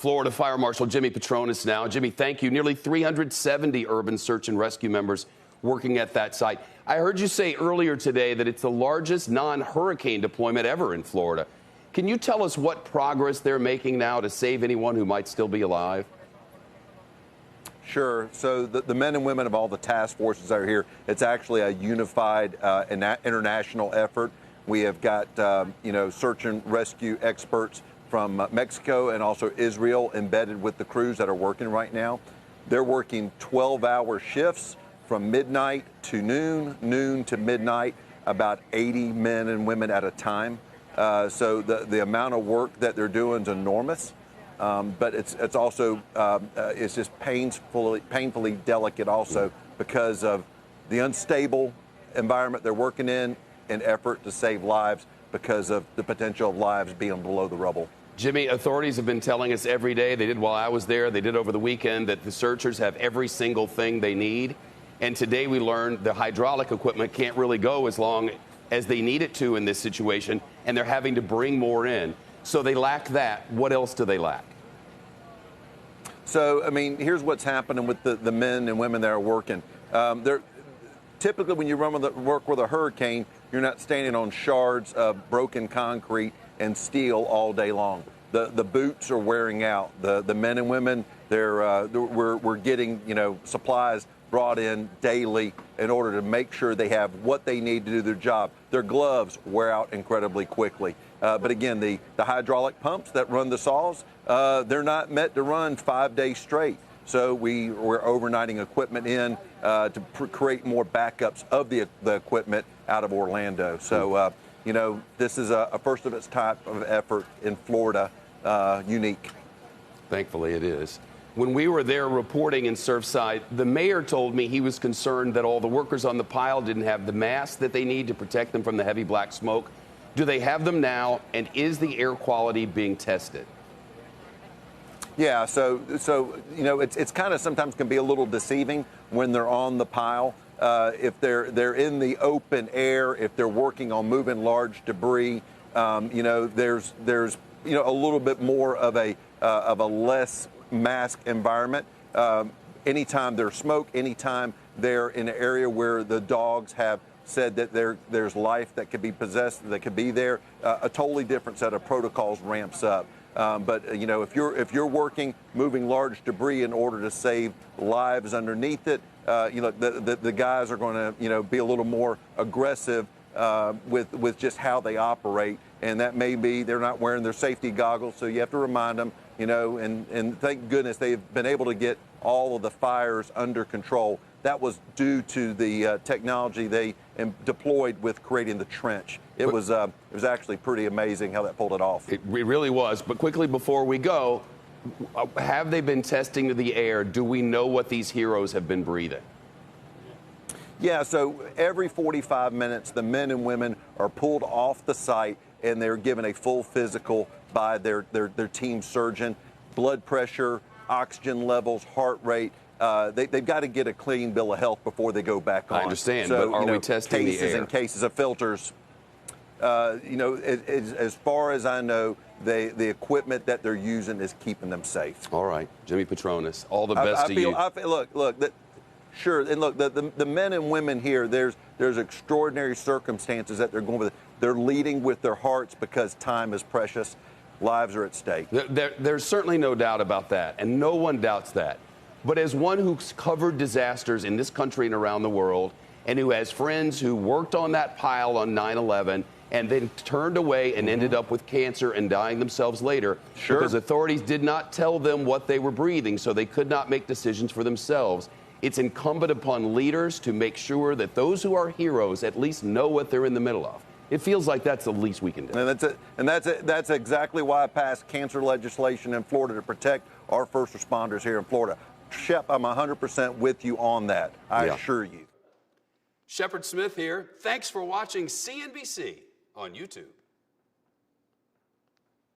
Florida Fire Marshal Jimmy Petronis now. Jimmy, thank you. Nearly 370 urban search and rescue members working at that site. I heard you say earlier today that it's the largest non-hurricane deployment ever in Florida. Can you tell us what progress they're making now to save anyone who might still be alive? Sure. So the men and women of all the task forces that are here, it's actually a unified international effort. We have got, search and rescue experts from Mexico and also Israel embedded with the crews that are working right now. They're working 12-hour shifts from midnight to noon, noon to midnight, about 80 men and women at a time. So the amount of work that they're doing is enormous, but it's also it's just painfully delicate also because of the unstable environment they're working in an effort to save lives because of the potential of lives being below the rubble. Jimmy, authorities have been telling us every day, they did while I was there, they did over the weekend, that the searchers have every single thing they need. And today we learned the hydraulic equipment can't really go as long as they need it to in this situation, and they're having to bring more in. So they lack that. What else do they lack? So, I mean, here's what's happening with the men and women that are working. Typically, when you work with a hurricane, you're not standing on shards of broken concrete and steel all day long. The boots are wearing out. The men and women, we're getting supplies brought in daily in order to make sure they have what they need to do their job. Their gloves wear out incredibly quickly. But again, the hydraulic pumps that run the saws, they're not meant to run 5 days straight. So we're overnighting equipment in to create more backups of the equipment out of Orlando. So, this is a first of its type of effort in Florida, unique. Thankfully it is. When we were there reporting in Surfside, the mayor told me he was concerned that all the workers on the pile didn't have the masks that they need to protect them from the heavy black smoke. Do they have them now, and is the air quality being tested? Yeah, so it's kind of sometimes can be a little deceiving when they're on the pile. If they're in the open air, if they're working on moving large debris, there's a little bit more of a less mask environment. Anytime there's smoke, anytime they're in an area where the dogs have said that there's life that could be possessed, that could be there, a totally different set of protocols ramps up. But if you're working, moving large debris in order to save lives underneath it, the guys are going to be a little more aggressive with just how they operate, and that may be they're not wearing their safety goggles, so you have to remind them. And thank goodness they've been able to get all of the fires under control. That was due to the technology they deployed with creating the trench. It was actually pretty amazing how that pulled it off. It really was. But quickly before we go, have they been testing the air? Do we know what these heroes have been breathing? Yeah, so every 45 minutes, the men and women are pulled off the site and they're given a full physical by their team surgeon. Blood pressure, oxygen levels, heart rate. They've got to get a clean bill of health before they go back on. I understand, so, but are we testing the air? Cases and cases of filters. As far as I know, the equipment that they're using is keeping them safe. All right, Jimmy Petronis, all the best to you. Look. Sure, and look, the men and women here, there's extraordinary circumstances that they're going with. They're leading with their hearts because time is precious. Lives are at stake. There's certainly no doubt about that, and no one doubts that. But as one who's covered disasters in this country and around the world, and who has friends who worked on that pile on 9/11 and then turned away and ended up with cancer and dying themselves later, sure, because authorities did not tell them what they were breathing, so they could not make decisions for themselves. It's incumbent upon leaders to make sure that those who are heroes at least know what they're in the middle of. It feels like that's the least we can do. And that's exactly why I passed cancer legislation in Florida to protect our first responders here in Florida. Shep, I'm 100% with you on that. I assure you. Shepard Smith here. Thanks for watching CNBC on YouTube.